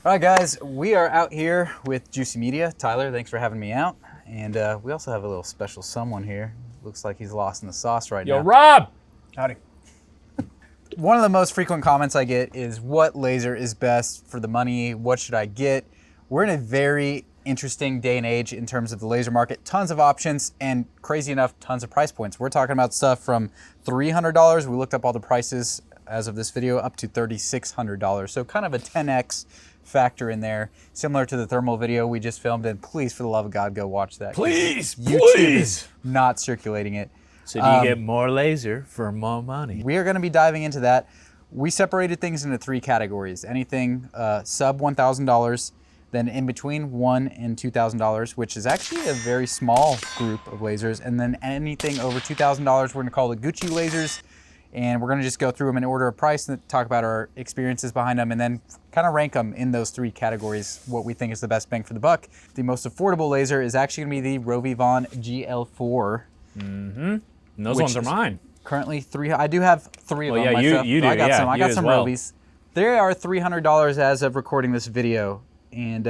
All right, guys, we are out here with Juicy Media. Tyler, thanks for having me out. And we also have a little special someone here. Looks like he's lost in the sauce right now. Yo, Rob! Howdy. One of the most frequent comments I get is, what laser is best for the money? What should I get? We're in a very interesting day and age in terms of the laser market. Tons of options and, crazy enough, tons of price points. We're talking about stuff from $300. We looked up all the prices as of this video, up to $3,600. So kind of a 10x factor in there, similar to the thermal video we just filmed. And please, for the love of God, go watch that. Please, YouTube please. is not circulating it. So do you get more laser for more money? We are going to be diving into that. We separated things into three categories. Anything sub $1,000, then in between $1,000 and $2,000, which is actually a very small group of lasers, and then anything over $2,000, we're going to call the Gucci lasers, and we're going to just go through them in order of price and talk about our experiences behind them, and then kind of rank them in those three categories, what we think is the best bang for the buck. The most affordable laser is actually going to be the Rovivon GL4. Mm-hmm. And those ones are mine. Currently I do have three of them yeah, myself. you do. I got yeah, some. I got as some well. Rovies. They are $300 as of recording this video. And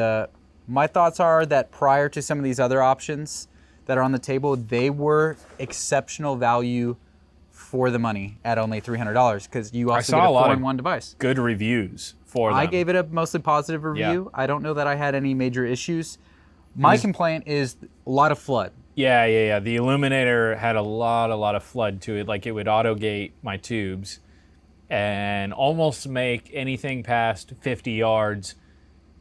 my thoughts are that prior to some of these other options that are on the table, they were exceptional value for the money at only $300, because you also get a 4-in-1 device. Good reviews for them. I gave it a mostly positive review. I don't know that I had any major issues. My complaint is a lot of flood. Yeah. The Illuminator had a lot of flood to it. Like, it would auto-gate my tubes and almost make anything past 50 yards.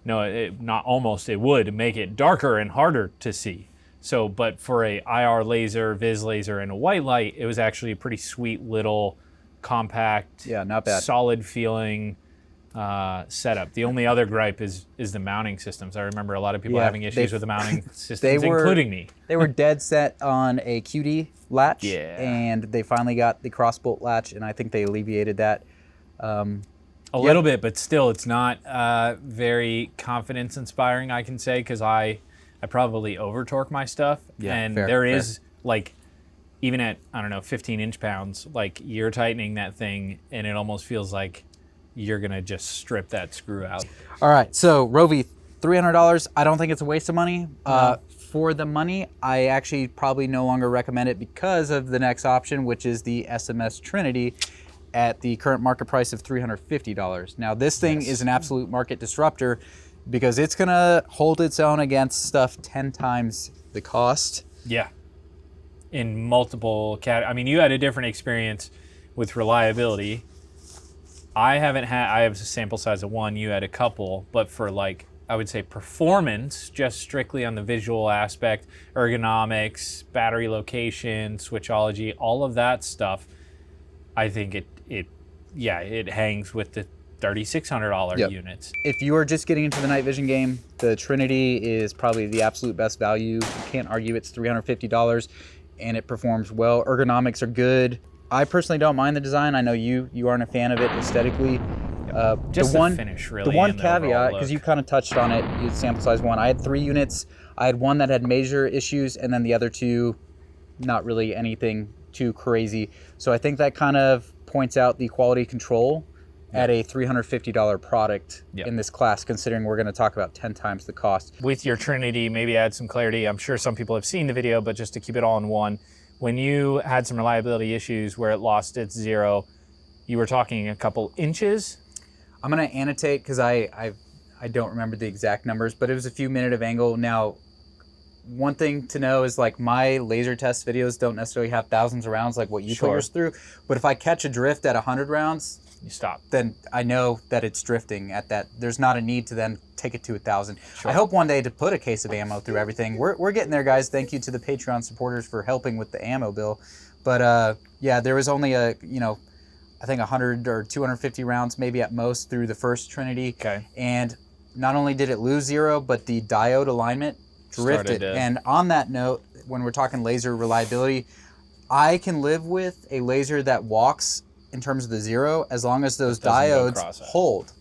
No, not almost. It would make it darker and harder to see. So, but for a IR laser, Viz laser, and a white light, it was actually a pretty sweet little compact, not bad, solid feeling setup. The only other gripe is the mounting systems. I remember a lot of people having issues with the mounting systems, including me. They were dead set on a QD latch, Yeah. and they finally got the crossbolt latch, and I think they alleviated that. A little bit, but still, it's not very confidence inspiring, I can say, because I probably over torque my stuff, and there is like, even at, I don't know, 15 inch-pounds, like, you're tightening that thing, and it almost feels like you're gonna just strip that screw out. All right, so Rovi, $300. I don't think it's a waste of money. No. For the money, I actually probably no longer recommend it because of the next option, which is the SMS Trinity at the current market price of $350. Now, this thing is an absolute market disruptor because it's gonna hold its own against stuff 10 times the cost. Yeah. In multiple I mean, you had a different experience with reliability. I have a sample size of one, you had a couple, but for, like, I would say performance, just strictly on the visual aspect, ergonomics, battery location, switchology, all of that stuff, I think it hangs with the $3,600 units. If you are just getting into the night vision game, the Trinity is probably the absolute best value. You can't argue it's $350, and it performs well. Ergonomics are good. I personally don't mind the design. I know you aren't a fan of it aesthetically. Just the finish, really. The one caveat, because you kind of touched on it, you sample size one. I had 3 units. I had one that had major issues, and then the other 2, not really anything too crazy. So I think that kind of points out the quality control at a $350 product in this class, considering we're going to talk about 10 times the cost. With your Trinity, maybe add some clarity. I'm sure some people have seen the video, but just to keep it all in one, when you had some reliability issues where it lost its zero, you were talking a couple inches? I'm going to annotate because I don't remember the exact numbers, but it was a few minute of angle. Now, one thing to know is, like, my laser test videos don't necessarily have thousands of rounds like what you put yours through, but if I catch a drift at 100 rounds, you stop. Then I know that it's drifting at that. There's not a need to then take it to 1,000. I hope one day to put a case of ammo through everything. We're getting there, guys. Thank you to the Patreon supporters for helping with the ammo bill. But yeah, there was only I think 100 or 250 rounds maybe at most through the first Trinity. Okay. And not only did it lose zero, but the diode alignment drifted. And on that note, when we're talking laser reliability, I can live with a laser that walks in terms of the zero as long as those diodes hold,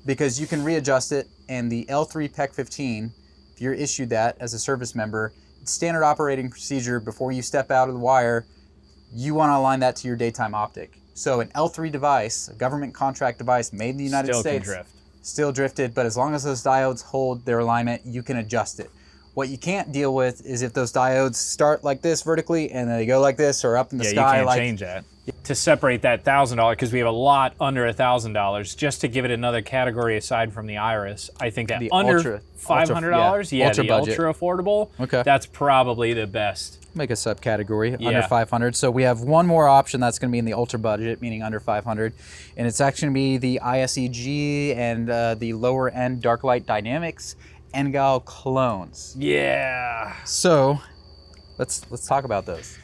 because you can readjust it. And the L3 PEC 15, if you're issued that as a service member, it's standard operating procedure. Before you step out of the wire, you want to align that to your daytime optic. So an L3 device, a government contract device made in the United States, still drifted, but as long as those diodes hold their alignment, you can adjust it. What you can't deal with is if those diodes start like this vertically and then they go like this or up in the sky. You can't change that. To separate that $1,000, because we have a lot under $1,000, just to give it another category aside from the Iris, I think that The under $500, yeah, ultra the budget. ultra affordable, Okay. that's probably the best. Make a subcategory Yeah. under 500. So we have one more option that's going to be in the ultra budget, meaning under 500, and it's actually going to be the ISEG and the lower end Dark Light Dynamics NGAL clones. Yeah. So let's talk about those.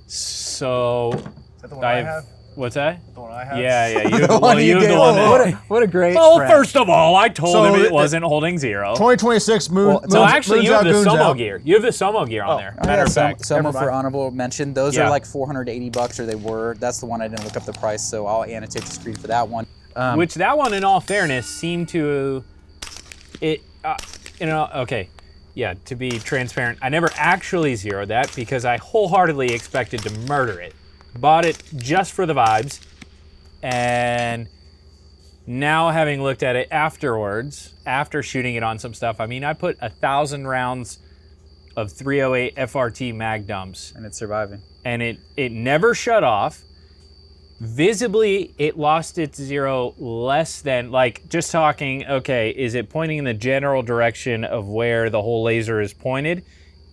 So Is that the one I have? what's that? The one I have? Yeah. You, The well, one you you the gave- one oh, that. what a great Well, friend. first of all, I told So him it the- wasn't holding 0. 2026 moon. So moons- actually, moons you have out, the goons Somo out. gear. You have the Somo gear on there. Oh, Matter yeah, of fact. Somo Never for mind. honorable mention. Those Yeah. are like $480, or they were. That's the one I didn't look up the price, so I'll annotate the screen for that one. Which that one, in all fairness, seemed to okay. Yeah, to be transparent, I never actually zeroed that because I wholeheartedly expected to murder it. Bought it just for the vibes, and now having looked at it afterwards, after shooting it on some stuff, I mean, I put 1,000 rounds of 308 FRT mag dumps, And it's surviving. and it never shut off. Visibly, it lost its 0 less than, like, just talking, okay, is it pointing in the general direction of where the whole laser is pointed?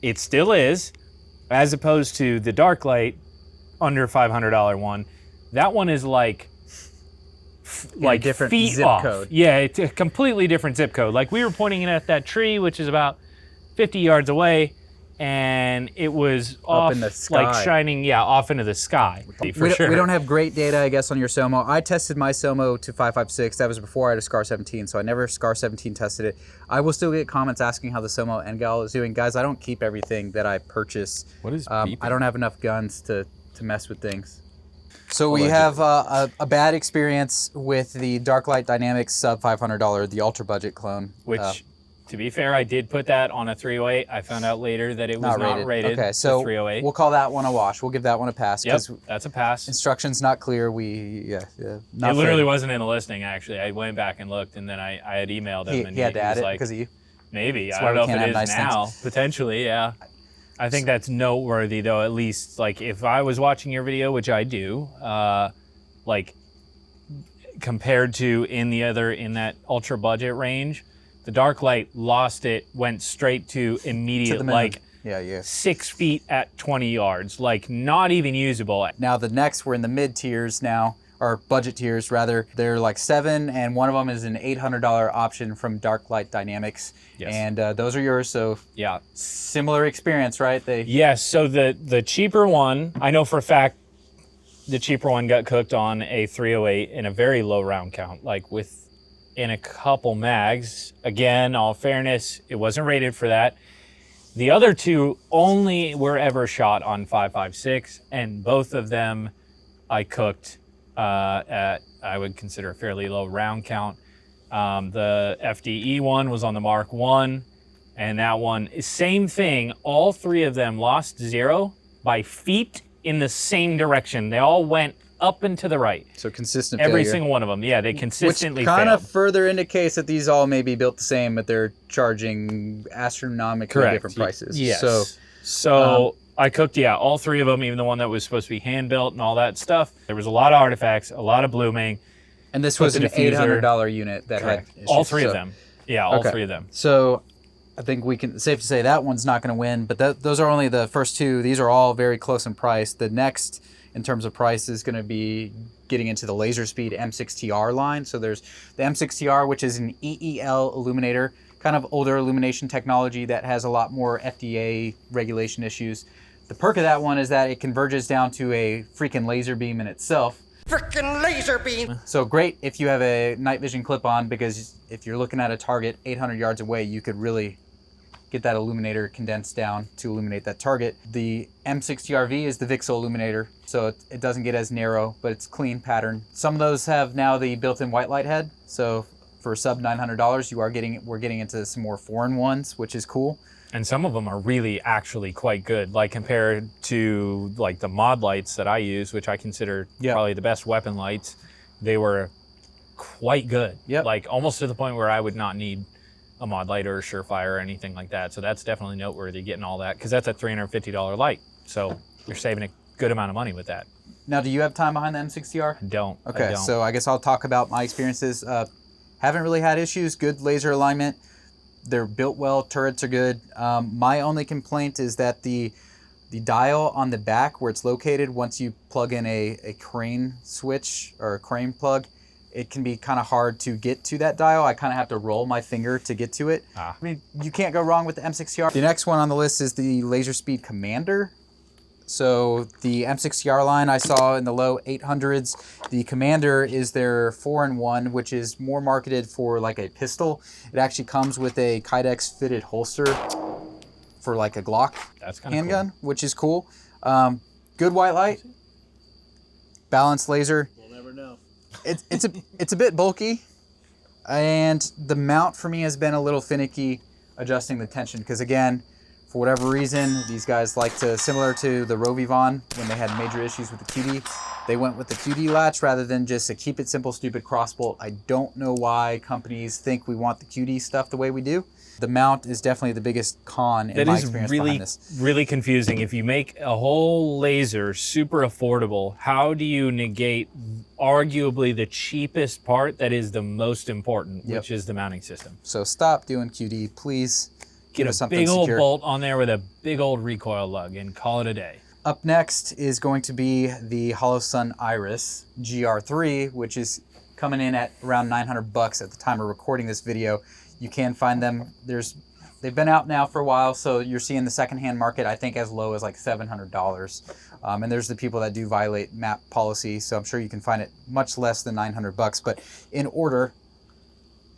It still is, as opposed to the dark light under $500 one. That one is like different feet zip off. code. Yeah, it's a completely different zip code. Like, we were pointing it at that tree, which is about 50 yards away, and it was off, in the sky. like shining, off into the sky. For we sure. don't have great data, I guess, on your Somo. I tested my Somo to 556. That was before I had a SCAR 17, so I never SCAR 17 tested it. I will still get comments asking how the Somo NGAL is doing. Guys, I don't keep everything that I purchase. What is I beeping? don't have enough guns to mess with things. So we have a bad experience with the Dark Light Dynamics sub $500, the ultra budget clone. Which, to be fair, I did put that on a 308. I found out later that it was not rated. Okay, so for 308. we'll call that one a wash. We'll give that one a pass Yep, because that's a pass. instructions not clear. Not It literally fair. wasn't in the listing, actually. I went back and looked, and then I had emailed him, and He had to add was it like, because of you. maybe. That's I why don't we know if can't it is have nice now. Potentially, yeah. I think that's noteworthy, though, at least. Like, if I was watching your video, which I do, like, compared to in that ultra budget range, the dark light lost it, went straight to immediate, the moon. like, Yeah. 6 feet at 20 yards, like, not even usable. Now the next, we're in the mid tiers now, or budget tiers rather. They're like 7, and one of them is an $800 option from Dark Light Dynamics. Yes. And those are yours, so Yeah. similar experience, right? Yes, so the cheaper one, I know for a fact the cheaper one got cooked on a 308 in a very low round count, like within a couple mags. Again, all fairness, it wasn't rated for that. The other two only were ever shot on 5.56, and both of them I cooked at, I would consider, a fairly low round count. The FDE one was on the Mark 1, and that one, same thing. All three of them lost 0 by feet in the same direction. They all went up and to the right. So consistent Every failure. single one of them. Yeah, they consistently Which kind failed. of further indicates that these all may be built the same, but they're charging astronomically Correct. different prices. Yes. So I cooked, all three of them, even the one that was supposed to be hand built and all that stuff. There was a lot of artifacts, a lot of blooming. and this put was the an diffuser- $800 unit that Correct. had issues. All three of So- them. Yeah, all Okay. three of them. So I think we can safe to say that one's not going to win, but those are only the first two. These are all very close in price. The next, in terms of price, is going to be getting into the laser speed M6TR line. So there's the M6TR, which is an EEL illuminator, kind of older illumination technology that has a lot more FDA regulation issues. The perk of that one is that it converges down to a freaking laser beam in itself. Frickin' laser beam! So great if you have a night vision clip on, because if you're looking at a target 800 yards away, you could really get that illuminator condensed down to illuminate that target. The M6TRV is the VCSEL illuminator, so it doesn't get as narrow, but it's clean pattern. Some of those have now the built-in white light head, so for sub $900, we're getting into some more foreign ones, which is cool. And some of them are really actually quite good, like compared to like the mod lights that I use, which I consider Yeah. probably the best weapon lights. They were quite good. Yep. Like almost to the point where I would not need a mod light or a Surefire or anything like that. So that's definitely noteworthy getting all that because that's a $350 light. So you're saving a good amount of money with that. Now, do you have time behind the M60R? I don't. Okay, I don't. so I guess I'll talk about my experiences. Haven't really had issues. Good laser alignment. They're built well. Turrets are good. My only complaint is that the dial on the back where it's located, once you plug in a crane switch or a crane plug, it can be kind of hard to get to that dial. I kind of have to roll my finger to get to it. I mean, you can't go wrong with the M60R. The next one on the list is the Laser Speed Commander. So the M60R line I saw in the low 800s. The Commander is their 4-in-1, which is more marketed for like a pistol. It actually comes with a Kydex fitted holster for like a Glock handgun, cool. which is cool. Good white light, balanced laser. We'll never know. It's a bit bulky, and the mount for me has been a little finicky adjusting the tension because again, for whatever reason, these guys like to, similar to the Rovivon when they had major issues with the QD, they went with the QD latch rather than just a keep it simple, stupid crossbolt. I don't know why companies think we want the QD stuff the way we do. The mount is definitely the biggest con in my experience behind this. That is really confusing. If you make a whole laser super affordable, how do you negate arguably the cheapest part that is the most important, which is the mounting system? So stop doing QD, please. Get a big old bolt on there with a big old recoil lug and call it a day. Up next is going to be the Holosun Iris GR3, which is coming in at around $900 at the time of recording this video. You can find them. They've been out now for a while, so you're seeing the secondhand market, I think, as low as like $700. And there's the people that do violate MAP policy, so I'm sure you can find it much less than $900. But in order,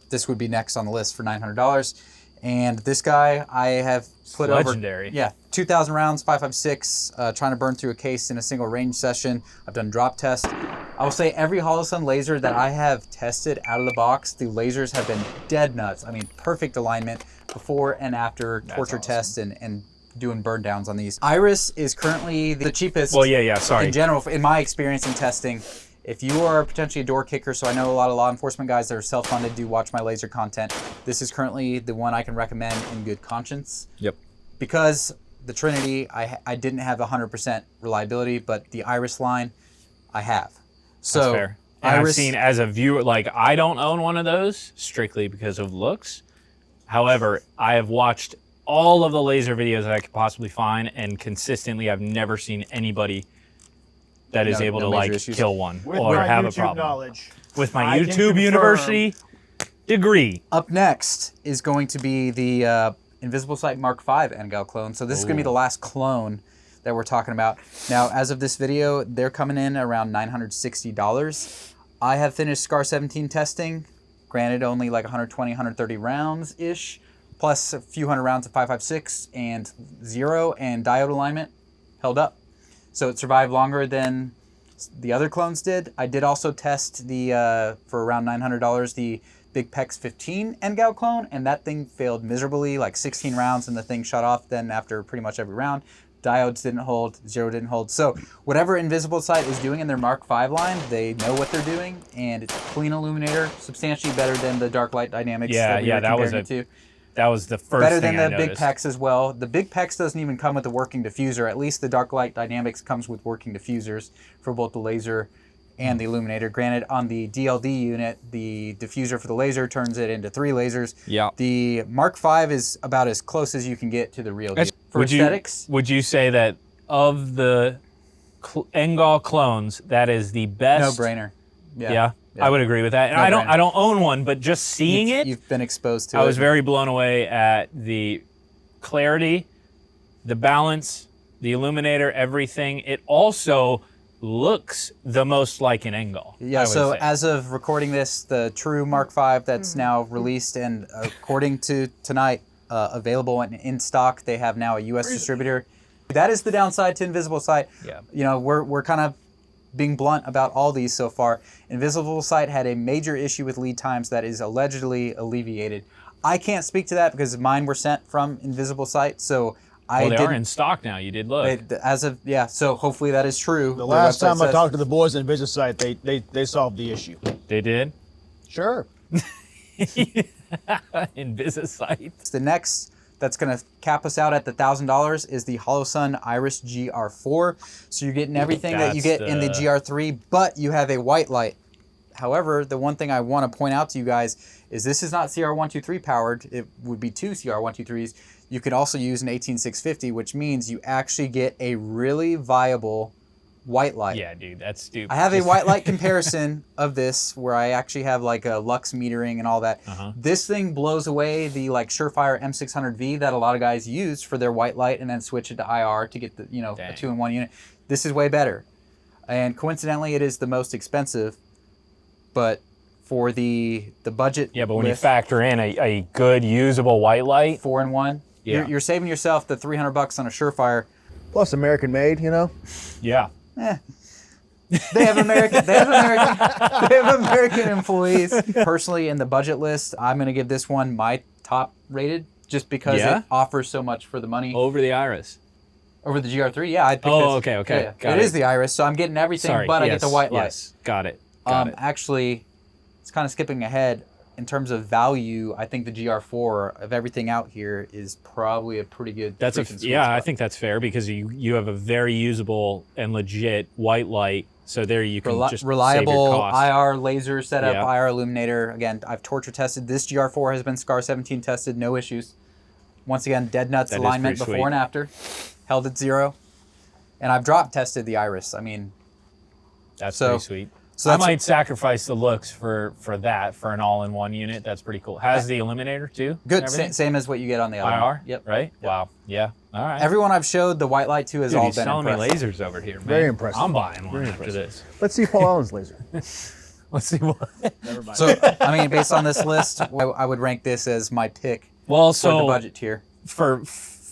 this would be next on the list for $900. And this guy, I have put legendary. 2,000 rounds, 5.56, trying to burn through a case in a single range session. I've done drop tests. I will say every Holosun laser that I have tested out of the box, the lasers have been dead nuts. I mean, perfect alignment before and after torture tests and doing burn downs on these. Iris is currently the cheapest. Well, sorry. In general, in my experience in testing. If you are potentially a door kicker, so I know a lot of law enforcement guys that are self-funded do watch my laser content. This is currently the one I can recommend in good conscience. Yep. Because the Trinity, I didn't have 100% reliability, but the Iris line, I have. So that's fair. And I've seen as a viewer, like I don't own one of those strictly because of looks. However, I have watched all of the laser videos that I could possibly find, and consistently I've never seen anybody that is able to like kill one or have a problem. With my YouTube University degree. Up next is going to be the Invisible Sight Mark V NGAL clone. So this is going to be the last clone that we're talking about. Now, as of this video, they're coming in around $960. I have finished SCAR 17 testing. Granted, only like 120, 130 rounds-ish, plus a few hundred rounds of 5.56 and 0, and diode alignment held up. So it survived longer than the other clones did. I did also test the, for around $900, the Big Pex 15 NGAL clone, and that thing failed miserably, like 16 rounds, and the thing shut off then after pretty much every round. Diodes didn't hold, 0 didn't hold. So whatever Invisible Sight is doing in their Mark V line, they know what they're doing, and it's a clean illuminator, substantially better than the Dark Light Dynamics that we were comparing it to. That was the first better thing than I the noticed. Big Pex as well. The Big Pex doesn't even come with a working diffuser. At least the Dark Light Dynamics comes with working diffusers for both the laser and the illuminator. Granted, on the DLD unit, the diffuser for the laser turns it into 3 lasers. Yeah. The Mark V is about as close as you can get to the real deal. For aesthetics, would you say that of the NGAL clones, that is the best? no-brainer. Yeah. I would agree with that. And I don't own one, but just seeing it, you've been exposed to it. I was very blown away at the clarity, the balance, the illuminator, everything. It also looks the most like an NGAL. Yeah, so as of recording this, the true Mark V that's now released and according to tonight, available and in stock, they have now a U.S. distributor. That is the downside to Invisible Sight. Yeah. You know, we're kind of being blunt about all these so far. Invisible Sight had a major issue with lead times that is allegedly alleviated. I can't speak to that because mine were sent from Invisible Sight, so they are in stock now. You did look. So hopefully that is true. The last time I talked to the boys in Invisible Sight, they solved the issue. They did? Sure. Invisisight. The next that's going to cap us out at the $1,000 is the Holosun Iris GR4. So you're getting everything that you get in the GR3, but you have a white light. However, the one thing I want to point out to you guys is this is not CR123 powered. It would be two CR123s. You could also use an 18650, which means you actually get a really viable white light. Yeah, dude, that's stupid. I have a white light comparison of this where I actually have like a lux metering and all that. This thing blows away the like Surefire M600V that a lot of guys use for their white light and then switch it to IR to get the, you know, a 2-in-1 unit. This is way better. And coincidentally, it is the most expensive, but for the budget. Yeah, but when you factor in a good usable white light, 4-in-1, you're saving yourself the $300 on a Surefire. Plus American made, you know? Yeah. They have American employees. Personally, in the budget list, I'm going to give this one my top rated just because it offers so much for the money. Over the Iris. Over the GR3, yeah. I'd pick this. Okay. Yeah. It is the Iris, so I'm getting everything, but I get the white light. Yes, got it. Actually, it's kind of skipping ahead. In terms of value, I think the GR4 of everything out here is probably a pretty good. That's I think that's fair because you have a very usable and legit white light. So there you can just reliable save your cost. IR laser setup, IR illuminator. Again, I've torture tested. This GR4 has been SCAR 17 tested, no issues. Once again, dead nuts that alignment before and after, held at 0. And I've drop tested the Iris. I mean, that's pretty sweet. So I might sacrifice the looks for that for an all-in-one unit. That's pretty cool. Has the illuminator too? Good, same as what you get on the other IR. one. Yep. Right. Yep. Wow. Yeah. All right. Everyone I've showed the white light to has all been selling impressed. me lasers over here, man. Very impressive. I'm buying one after this. Let's see Paul Allen's laser. Let's see what. Never mind. So, I mean, based on this list, I would rank this as my pick Well, for so the budget tier.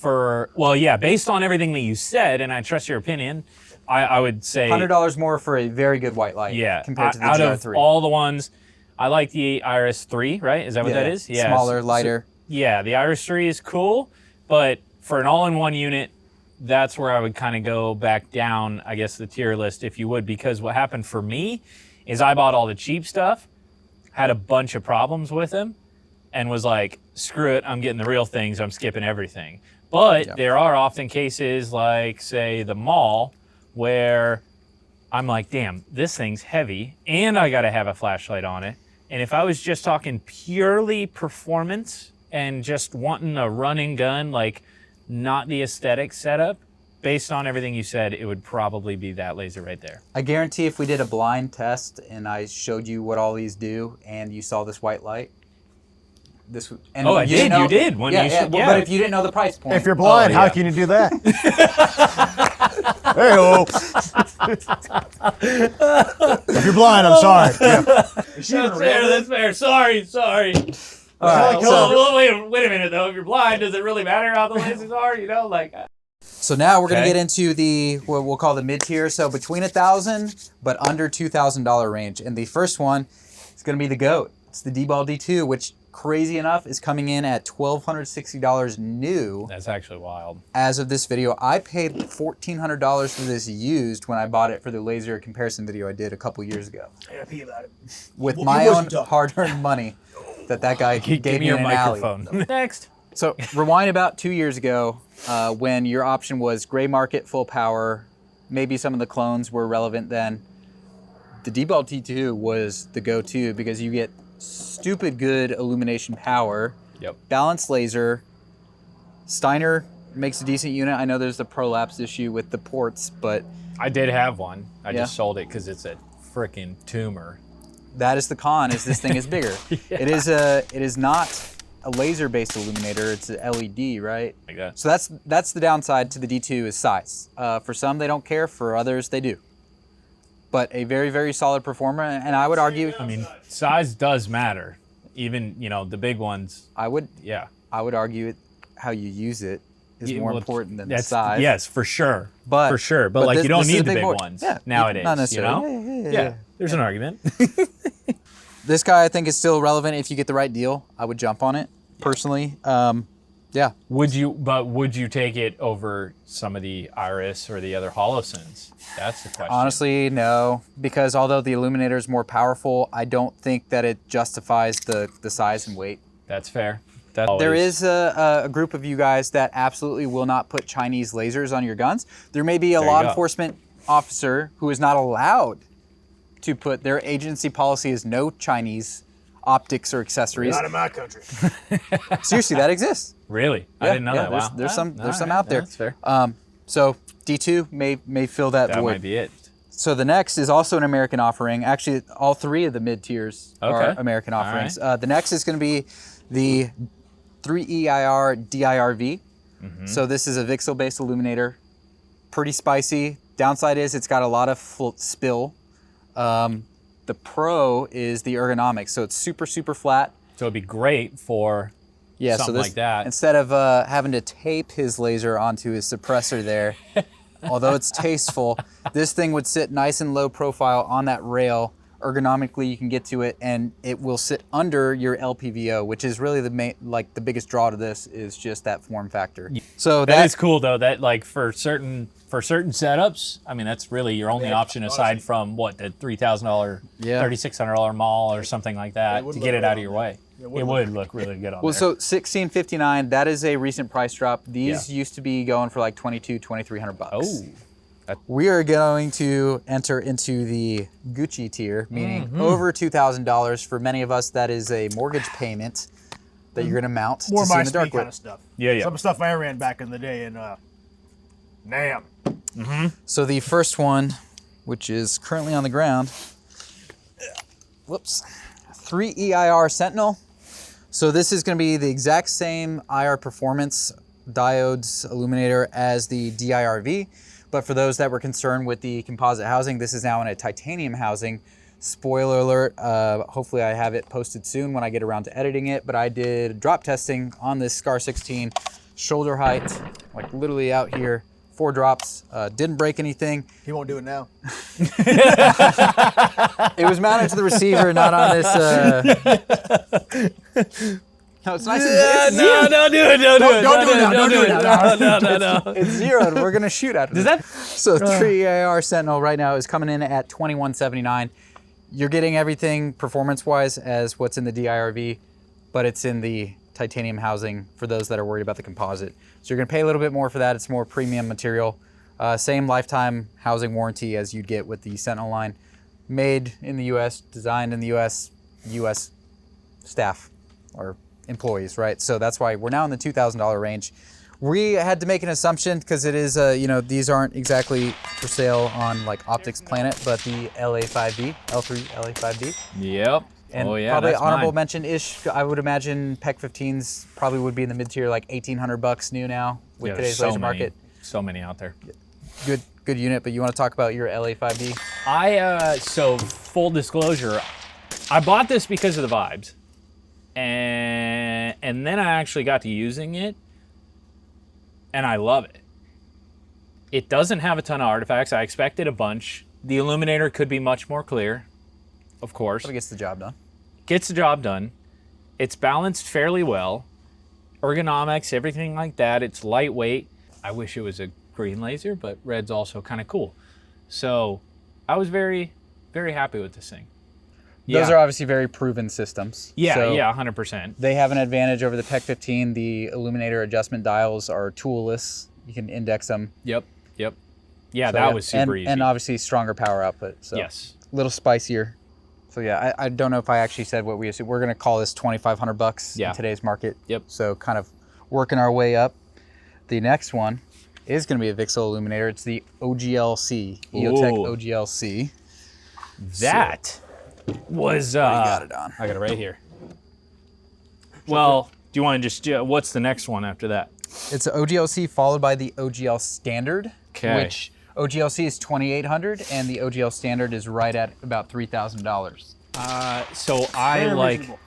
Well, yeah, based on everything that you said, and I trust your opinion, I would say $100 more for a very good white light. Yeah, compared to the out GR3. of all the ones, I like the Iris 3. Right? Is that what that is? Yeah, smaller, lighter. Yeah, the Iris 3 is cool, but for an all-in-one unit, that's where I would kind of go back down, I guess, the tier list, if you would, because what happened for me is I bought all the cheap stuff, had a bunch of problems with them, and was like, screw it, I'm getting the real things, I'm skipping everything. But there are often cases like, say, the mall, where I'm like, damn, this thing's heavy, and I gotta have a flashlight on it. And if I was just talking purely performance and just wanting a run and gun, like not the aesthetic setup, based on everything you said, it would probably be that laser right there. I guarantee if we did a blind test and I showed you what all these do and you saw this white light, this would... And I did. You did. When you but if you didn't know the price point... If you're blind, how can you do that? Hey-oh. If you're blind, I'm sorry. That's fair. Sorry. All right, Wait a minute, though. If you're blind, does it really matter how the lasers are? You know, like... So now we're going to get into the, what we'll call the mid-tier. So between $1,000 but under $2,000 range. And the first one is going to be the GOAT. It's the D-Ball D2, which, crazy enough, is coming in at $1,260 new. That's actually wild. As of this video, I paid $1,400 for this used when I bought it for the laser comparison video I did a couple years ago. Happy about it. With my own hard-earned money that guy gave me your in an alley. microphone. Next. So rewind about 2 years ago when your option was gray market, full power. Maybe some of the clones were relevant then. The D-Ball T2 was the go-to because you get stupid good illumination power, balanced laser. Steiner makes a decent unit. I know there's the prolapse issue with the ports, but... I did have one. I just sold it because it's a freaking tumor. That is the con, is this thing is bigger. It is not a laser-based illuminator, it's an LED, right? Like that. So that's the downside to the D2 is size. For some, they don't care. For others, they do. But a very, very solid performer, and I would argue... I mean, size does matter. Even, the big ones. I would argue how you use it is more important than the size. Yes, for sure. But like, you don't need the big board. ones Yeah, nowadays, not necessarily. Yeah, there's an argument. This guy, I think, is still relevant if you get the right deal. I would jump on it, personally. Yeah. Would you take it over some of the Iris or the other Holocens? That's the question. Honestly, no, because although the illuminator is more powerful, I don't think that it justifies the size and weight. That's fair. There is a group of you guys that absolutely will not put Chinese lasers on your guns. There may be a law enforcement officer who is not allowed to put, their agency policy is no Chinese optics or accessories. Not in my country. Seriously, that exists. Really? I didn't know that. Wow. There's some out there. That's fair. So D2 may fill that void. That might be it. So the next is also an American offering. Actually, all three of the mid-tiers are American offerings. Right. The next is going to be the 3EIR DIRV. So this is a VCSEL-based illuminator. Pretty spicy. Downside is it's got a lot of spill. The pro is the ergonomics. So it's super, super flat. So it'd be great for something like that. Instead of having to tape his laser onto his suppressor there, although it's tasteful, this thing would sit nice and low profile on that rail. Ergonomically, you can get to it, and it will sit under your LPVO, which is really the main, the biggest draw to this is just that form factor. So that is cool though. That for certain setups, I mean, that's really your only option aside from what, the $3,000, $3,600 mall or something like that to get it out of your way. It would look really good on there. So $1,659, that is a recent price drop. These used to be going for like $2,200-$2,300 bucks. Oh. We are going to enter into the Gucci tier, meaning over $2,000. For many of us, that is a mortgage payment that you're going to mount More to see my in the dark speed kind with. of stuff. Yeah. Some stuff I ran back in the day, and damn. So the first one, which is currently on the ground, 3EIR Sentinel. So this is going to be the exact same IR performance diodes illuminator as the DIRV. But for those that were concerned with the composite housing, this is now in a titanium housing. Spoiler alert, hopefully I have it posted soon when I get around to editing it, but I did drop testing on this SCAR 16, shoulder height, like literally out here, 4 drops, didn't break anything. He won't do it now. It was mounted to the receiver, not on this. No, it's nice and No, don't do it. Don't do it. No. it's zeroed. We're gonna shoot at it. Does that? So 3AR Sentinel right now is coming in at $2,179. You're getting everything performance-wise as what's in the DIRV, but it's in the titanium housing for those that are worried about the composite. So you're gonna pay a little bit more for that. It's more premium material. Same lifetime housing warranty as you'd get with the Sentinel line. Made in the U.S., designed in the U.S., U.S. staff or employees, right? So that's why we're now in the $2,000 range. We had to make an assumption because it is, these aren't exactly for sale on like Optics Planet, but the LA5D, L3 LA5D. Yep. And oh yeah, probably that's honorable mine. mention-ish. I would imagine PEC 15s probably would be in the mid-tier, like $1,800 new now with today's laser market. So many out there. Good unit, but you want to talk about your LA5D? So full disclosure, I bought this because of the vibes. And then I actually got to using it, and I love it. It doesn't have a ton of artifacts. I expected a bunch. The illuminator could be much more clear, of course. But it gets the job done. Gets the job done. It's balanced fairly well. Ergonomics, everything like that. It's lightweight. I wish it was a green laser, but red's also kind of cool. So I was very, very happy with this thing. Those are obviously very proven systems. Yeah, so 100%. They have an advantage over the PEC 15. The illuminator adjustment dials are toolless. You can index them. Yep. Yeah, so that was super easy. And obviously stronger power output. So yes. A little spicier. So yeah, I don't know if I actually said what we assume. We're gonna call this $2,500 in today's market. Yep. So kind of working our way up. The next one is gonna be a VCSEL illuminator. It's the OGLC, EOTech OGLC. That was. You got it on. I got it right here. Well, do you want to just? What's the next one after that? It's an OGLC followed by the OGL Standard, Okay. which OGLC is $2,800 and the OGL Standard is right at about $3,000. So I Very like. reasonable.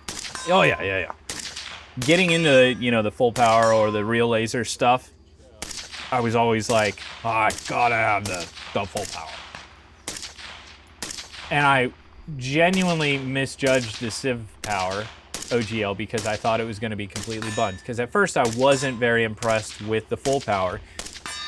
Oh yeah. Getting into the full power or the real laser stuff, I was always like, I gotta have the full power. And I genuinely misjudged the Civ power OGL because I thought it was going to be completely bugged. Because at first I wasn't very impressed with the full power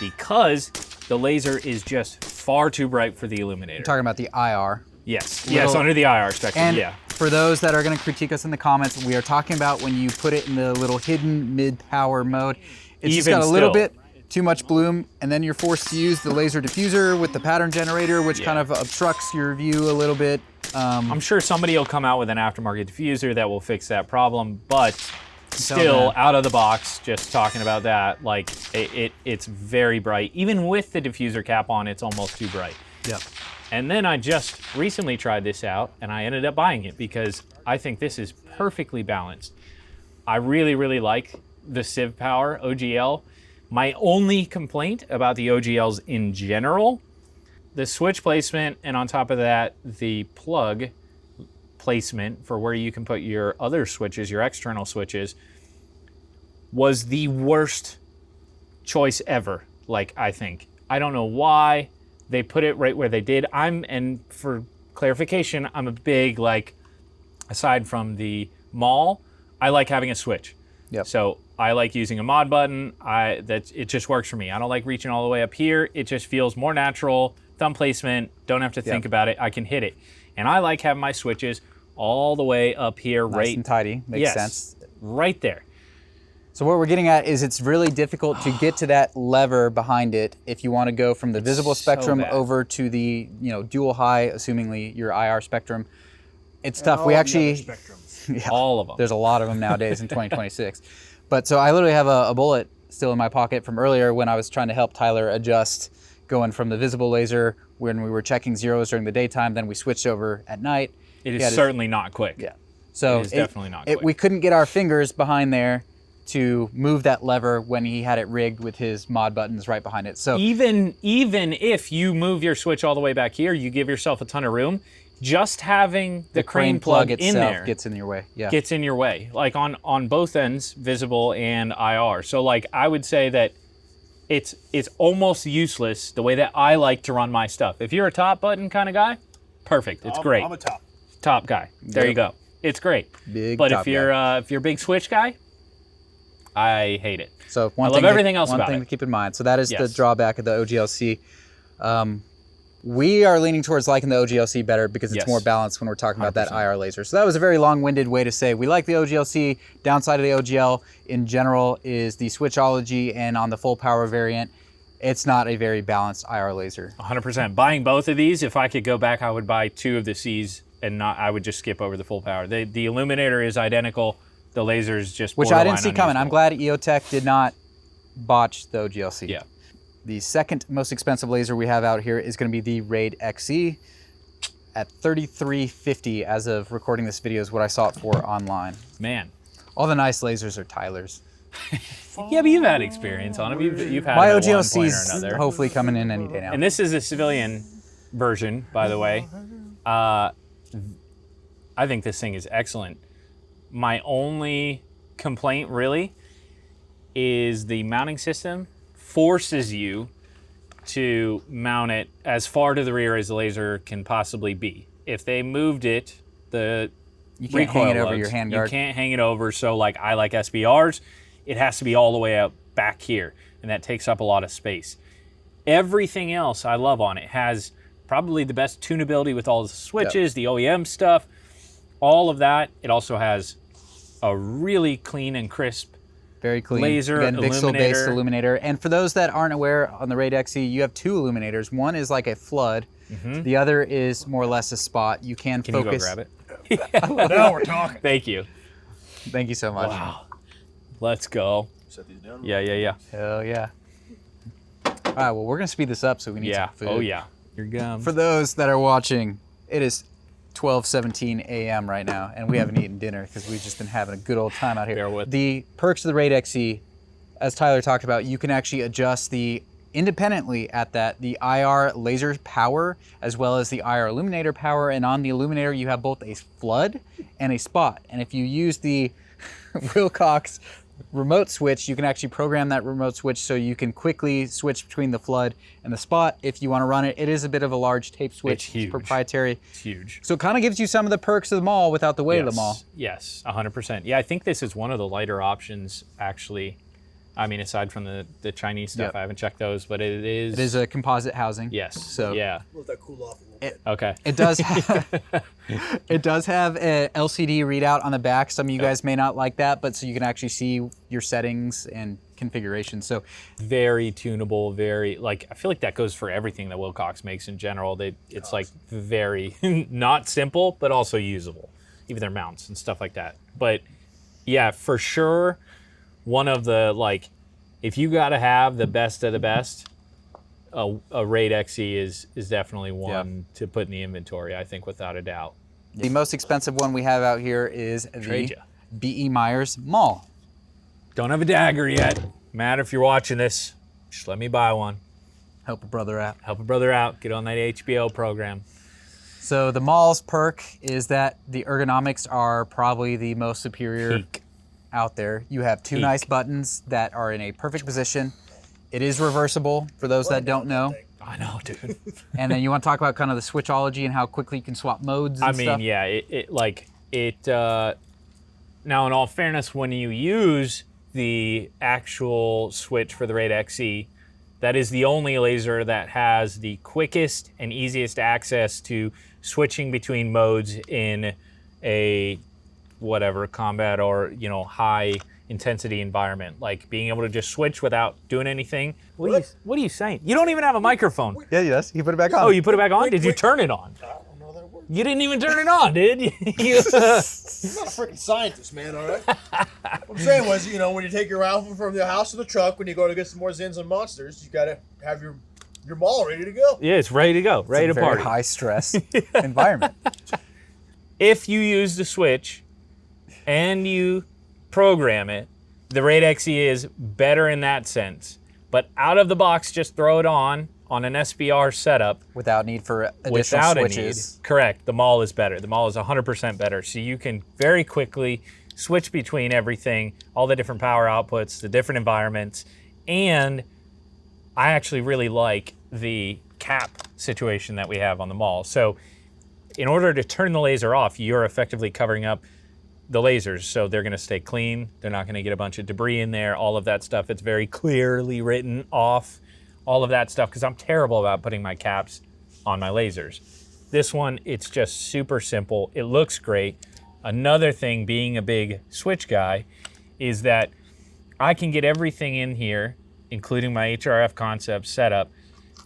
because the laser is just far too bright for the illuminator. Talking about the IR. Yes, yes, under the IR spectrum, And yeah. for those that are going to critique us in the comments, we are talking about when you put it in the little hidden mid-power mode. It's just Even got a little still. bit too much bloom, and then you're forced to use the laser diffuser with the pattern generator, which kind of obstructs your view a little bit. I'm sure somebody will come out with an aftermarket diffuser that will fix that problem, but still, out of the box, just talking about that, like it's very bright. Even with the diffuser cap on, it's almost too bright. Yep. And then I just recently tried this out, and I ended up buying it because I think this is perfectly balanced. I really, really like the Civ Power OGL. My only complaint about the OGLs in general, the switch placement, and on top of that, the plug placement for where you can put your other switches, your external switches, was the worst choice ever, like, I think. I don't know why they put it right where they did. And for clarification, I'm a big, like, aside from the mall, I like having a switch. Yep. So I like using a mod button. It just works for me. I don't like reaching all the way up here. It just feels more natural. Thumb placement, don't have to think about it. I can hit it. And I like having my switches all the way up here, Nice and tidy. Makes sense. Right there. So what we're getting at is it's really difficult to get to that lever behind it if you want to go from the visible spectrum bad. over to the dual high, assumingly your IR spectrum. It's tough. all We the actually, other spectrums. yeah, All of them. there's a lot of them nowadays in 2026. But so I literally have a bullet still in my pocket from earlier when I was trying to help Tyler adjust going from the visible laser when we were checking zeros during the daytime, then we switched over at night. It He is had his- certainly not quick. Yeah. So It is definitely not quick. We couldn't get our fingers behind there to move that lever when he had it rigged with his mod buttons right behind it. So Even if you move your switch all the way back here, you give yourself a ton of room. Just having the crane plug in itself there gets in your way. Yeah. gets in your way, like on both ends, visible and IR. So like I would say that it's almost useless the way that I like to run my stuff. If you're a top button kind of guy, perfect. It's great. I'm a Top guy. There you go. It's great. Big But top if you're a big switch guy, I hate it. So I love everything else one about thing it. to keep in mind. So that is the Yes. drawback of the OGLC. We are leaning towards liking the OGLC better because it's Yes. more balanced when we're talking about that IR laser. So that was a very long-winded way to say we like the OGLC. Downside of the OGL in general is the switchology, and on the full power variant, it's not a very balanced IR laser. 100%. Buying both of these, if I could go back, I would buy 2 of the C's and I would just skip over the full power. The illuminator is identical. The laser is just Which I didn't borderline see coming. I'm unusable. glad EOTech did not botch the OGLC. Yeah. The second most expensive laser we have out here is going to be the Raid XE at $33.50 as of recording this video is what I saw it for online. Man. All the nice lasers are Tyler's. Yeah, but you've had experience on them. You've had My them at one point or OGLC's another. hopefully coming in any day now. And this is a civilian version, by the way. I think this thing is excellent. My only complaint, really, is the mounting system forces you to mount it as far to the rear as the laser can possibly be. If they moved it, the You can't hang recoil it over lugs, your handguard. You can't hang it over. So, like, I like SBRs, it has to be all the way up back here, and that takes up a lot of space. Everything else I love on it has probably the best tunability with all the switches, the OEM stuff, all of that. It also has a really clean and crisp Very clean. laser, Again, VCSEL-based illuminator. illuminator. And for those that aren't aware, on the Raid XE, you have 2 illuminators. One is like a flood. The other is more or less a spot. You can Can you focus. go grab it? Now we're talking. Thank you. Thank you so much. Wow. Let's go. Set these down. Yeah. Hell yeah. All right, well, we're going to speed this up so we need Yeah. some food. Oh, yeah. Your gum. For those that are watching, it is 12:17 a.m. right now, and we haven't eaten dinner because we've just been having a good old time out here. Bear with. The perks of the Raid XE, as Tyler talked about, you can actually adjust independently at the IR laser power as well as the IR illuminator power, and on the illuminator you have both a flood and a spot. And if you use the Wilcox remote switch, you can actually program that remote switch so you can quickly switch between the flood and the spot if you want to run it. It is a bit of a large tape switch. It's huge. Proprietary. It's huge. So it kind of gives you some of the perks of the mall without the weight of the mall. Yes, 100%. Yeah, I think this is one of the lighter options, actually. I mean, aside from the Chinese stuff, I haven't checked those, but it is... It is a composite housing. Yes. So yeah. Let that cool off a little bit. Okay. It does have, it does have a LCD readout on the back. Some of you guys may not like that, but so you can actually see your settings and configuration. So very tunable, very, like, I feel like that goes for everything that Wilcox makes in general. It's like very, not simple, but also usable. Even their mounts and stuff like that. But yeah, for sure, one of the, like, if you got to have the best of the best, a Raid XE is definitely one to put in the inventory, I think, without a doubt. the most expensive one we have out here is the B.E. Myers Mall. Don't have a dagger yet. Matt, if you're watching this, just let me buy one. Help a brother out. Help a brother out. Get on that HBO program. So the Mall's perk is that the ergonomics are probably the most superior out there. You have two nice buttons that are in a perfect position. It is reversible for those that don't know. I know, dude. And then you want to talk about kind of the switchology and how quickly you can swap modes and stuff? Yeah, now in all fairness, when you use the actual switch for the Raid XE, that is the only laser that has the quickest and easiest access to switching between modes in a whatever combat or high intensity environment, like being able to just switch without doing anything. What are you saying? You don't even have a microphone. Yeah, yes. You put it back on. Oh, you put it back on? Did you turn it on? I don't know that it works. You didn't even turn it on, did you? You're not a freaking scientist, man, all right? What I'm saying was, when you take your rifle from the house to the truck, when you go to get some more Zins and monsters, you got to have your Maul ready to go. Yeah, it's ready to go, ready to party. Very high stress environment. If you use the switch and you program it, the Raid XE is better in that sense. But out of the box, just throw it on an SBR setup. Without need for additional switches. Correct. The Maul is better. The Maul is 100% better. So you can very quickly switch between everything, all the different power outputs, the different environments. And I actually really like the cap situation that we have on the Maul. So in order to turn the laser off, you're effectively covering up the lasers, so they're going to stay clean. They're not going to get a bunch of debris in there, all of that stuff. It's very clearly written off, all of that stuff, because I'm terrible about putting my caps on my lasers. This one, it's just super simple. It looks great. Another thing, being a big switch guy, is that I can get everything in here, including my HRF concept setup,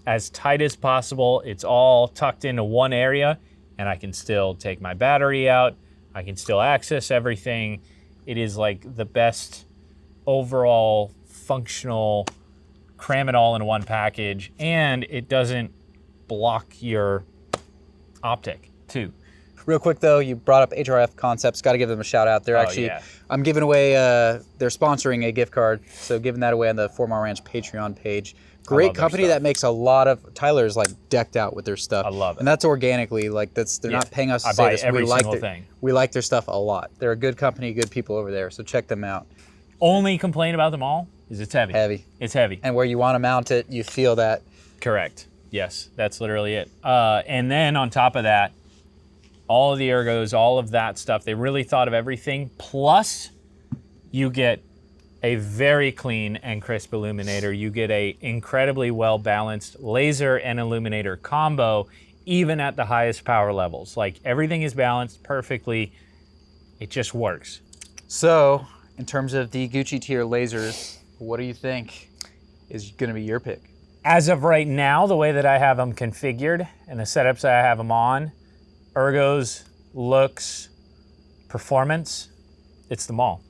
as tight as possible. It's all tucked into one area, and I can still take my battery out. I can still access everything. It is like the best overall functional, cram it all in one package, and it doesn't block your optic too. Real quick though, you brought up HRF Concepts. Got to give them a shout out. They're I'm giving away, they're sponsoring a gift card. So giving that away on the 4 Mile Ranch Patreon page. Great company that makes a lot of, Tyler's like decked out with their stuff. I love it. And that's organically, like they're not paying us to say this. Every single thing. We like their stuff a lot. They're a good company, good people over there. So check them out. Only complaint about them all is it's heavy. It's heavy. And where you want to mount it, you feel that. Correct. Yes, that's literally it. And then on top of that, all of the ergos, all of that stuff, they really thought of everything. Plus, you get a very clean and crisp illuminator. You get a incredibly well-balanced laser and illuminator combo, even at the highest power levels. Like, everything is balanced perfectly. It just works. So, in terms of the Gucci tier lasers, what do you think is going to be your pick? As of right now, the way that I have them configured and the setups that I have them on, ergos, looks, performance, it's the Maul.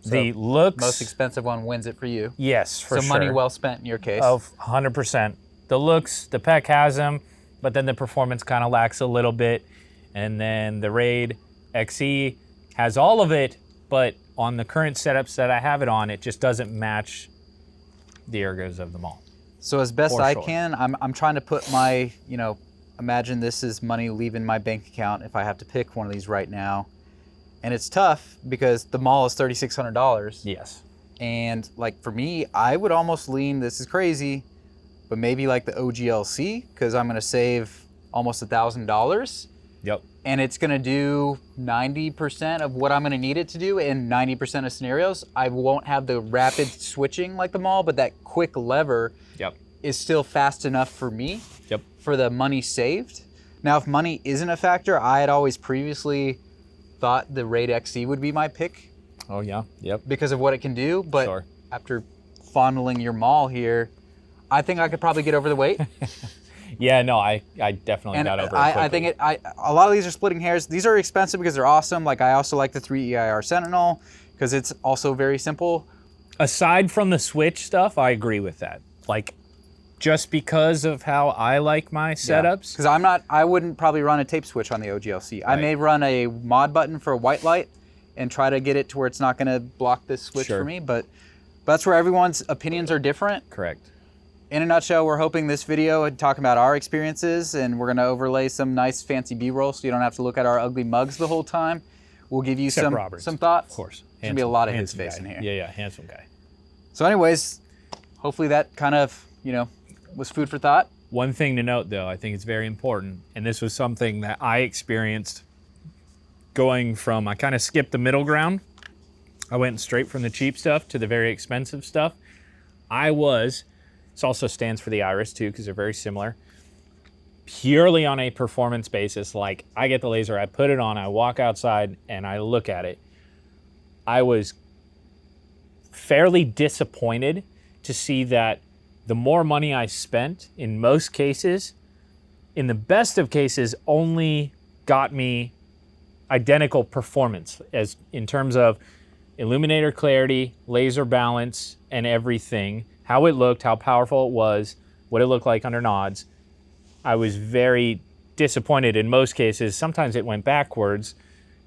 So the looks, most expensive one wins it for you. Yes, for sure. So money well spent in your case. Of 100%. The looks, the PEC has them, but then the performance kind of lacks a little bit. And then the Raid XE has all of it, but on the current setups that I have it on, it just doesn't match the ergos of the Maul. So as best I can, I'm trying to put my, imagine this is money leaving my bank account if I have to pick one of these right now. And it's tough because the Maul is $3,600. Yes. And like for me, I would almost lean, this is crazy, but maybe like the OGLC, because I'm gonna save almost $1,000. Yep. And it's gonna do 90% of what I'm gonna need it to do in 90% of scenarios. I won't have the rapid switching like the mall, but that quick lever Yep. is still fast enough for me Yep. for the money saved. Now, if money isn't a factor, I had always previously thought the Raid XC would be my pick Oh yeah. Yep. because of what it can do, but Sure. after fondling your mall here, I think I could probably get over the weight. Yeah. No, I definitely And got over it. I think a lot of these are splitting hairs. These are expensive because they're awesome. Like I also like the 3 EIR Sentinel because it's also very simple. Aside from the Switch stuff, I agree with that. Like, just because of how I like my setups. Because I wouldn't probably run a tape switch on the OGLC. I Right. may run a mod button for a white light and try to get it to where it's not going to block this switch Sure. for me. But that's where everyone's opinions are different. Correct. In a nutshell, we're hoping this video would talk about our experiences, and we're going to overlay some nice fancy B-roll so you don't have to look at our ugly mugs the whole time. We'll give you Except Robert's. some thoughts. Of course. There's going to be a lot of his Handsome face guy. in here. Yeah, yeah, handsome guy. So anyways, hopefully that kind of, was food for thought. One thing to note, though, I think it's very important, and this was something that I experienced going from, I kind of skipped the middle ground. I went straight from the cheap stuff to the very expensive stuff. This also stands for the Iris, too, because they're very similar. Purely on a performance basis, like I get the laser, I put it on, I walk outside, and I look at it. I was fairly disappointed to see that the more money I spent, in most cases, in the best of cases, only got me identical performance as in terms of illuminator clarity, laser balance, and everything, how it looked, how powerful it was, what it looked like under nods. I was very disappointed in most cases. Sometimes it went backwards.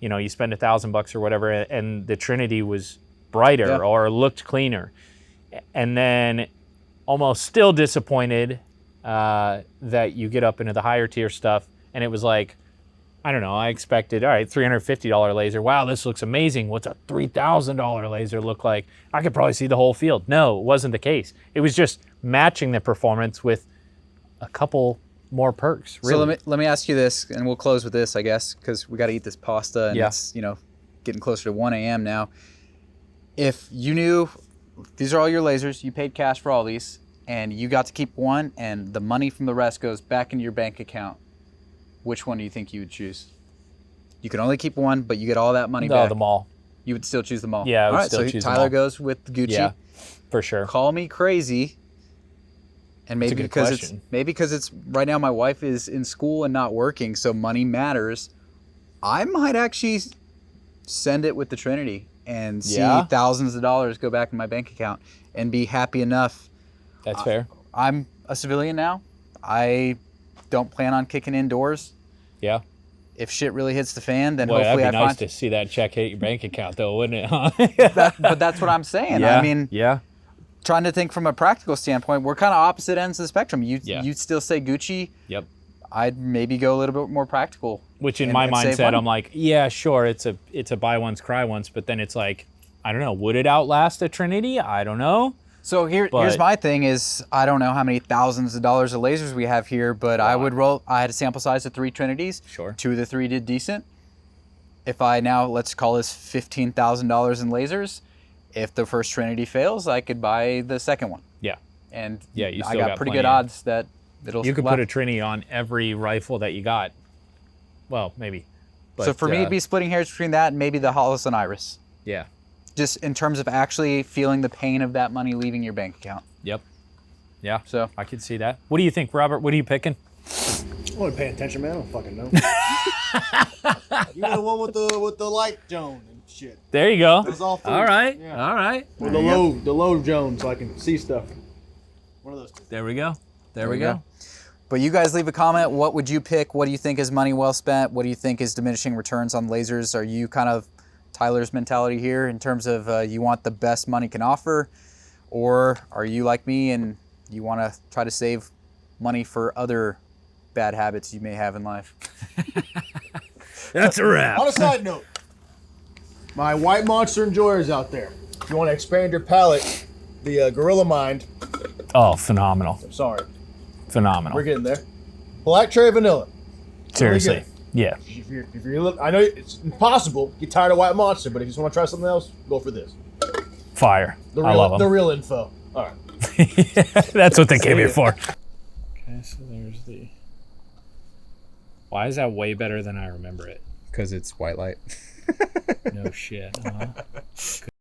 You spend $1,000 or whatever, and the Trinity was brighter or looked cleaner. And then almost still disappointed that you get up into the higher tier stuff, and it was like, I don't know, I expected, all right, $350 laser. Wow, this looks amazing. What's a $3,000 laser look like? I could probably see the whole field. No, it wasn't the case. It was just matching the performance with a couple more perks, really. So let me ask you this, and we'll close with this, I guess, because we got to eat this pasta, and it's getting closer to 1 a.m. now. If you knew these are all your lasers, you paid cash for all these, and you got to keep one, and the money from the rest goes back into your bank account, which one do you think you would choose? You can only keep one, but you get all that money back. No, the mall. You would still choose the mall. Yeah, I would all right, still so choose the Tyler mall. goes with Gucci. Yeah, for sure. Call me crazy. And maybe That's a good because question. it's right now my wife is in school and not working, so money matters. I might actually send it with the Trinity and see thousands of dollars go back in my bank account and be happy enough. That's fair. I'm a civilian now. I don't plan on kicking indoors. Yeah. If shit really hits the fan, then Boy, hopefully that'd be I nice find to see that check hit your bank account, though, wouldn't it? Huh? but that's what I'm saying. Yeah. I mean, trying to think from a practical standpoint, we're kind of opposite ends of the spectrum. You still say Gucci. Yep. I'd maybe go a little bit more practical. Which in and- my and save mindset, money. I'm like, yeah, sure, it's a buy once, cry once, but then it's like, I don't know, would it outlast a Trinity? I don't know. So here's my thing is, I don't know how many thousands of dollars of lasers we have here, but I had a sample size of 3 Trinities. Sure. 2 of the 3 did decent. If I now, let's call this $15,000 in lasers, if the first Trinity fails, I could buy the second one. Yeah. And Yeah, you I still got got pretty plenty good of- odds that it'll You could last. put a Trinity on every rifle that you got. Well, maybe. But, So for me, it'd be splitting hairs between that and maybe the Hollis and Iris. Yeah. Just in terms of actually feeling the pain of that money leaving your bank account. Yep. Yeah. So I could see that. What do you think, Robert? What are you picking? I want to pay attention, man. I don't fucking know. You're the one with the light Joan and shit. There you go. It's all food. All right. Yeah. All right. Or the low Joan, so I can see stuff. One of those two. There we go. There we we go. go. But you guys leave a comment. What would you pick? What do you think is money well spent? What do you think is diminishing returns on lasers? Are you kind of Tyler's mentality here in terms of you want the best money can offer? Or are you like me and you want to try to save money for other bad habits you may have in life? That's a wrap. On a side note, my white monster enjoyers out there, If you want to expand your palate, the Gorilla Mind. Oh, phenomenal. I'm sorry. Phenomenal. We're getting there. Black cherry vanilla. Seriously. Really Yeah. if you're I know it's impossible. Get tired of White Monster, but if you just want to try something else, go for this. Fire. The I real, love them. the real info. All right. That's what they came here for. Okay, so there's the. Why is that way better than I remember it? Because it's white light. No shit.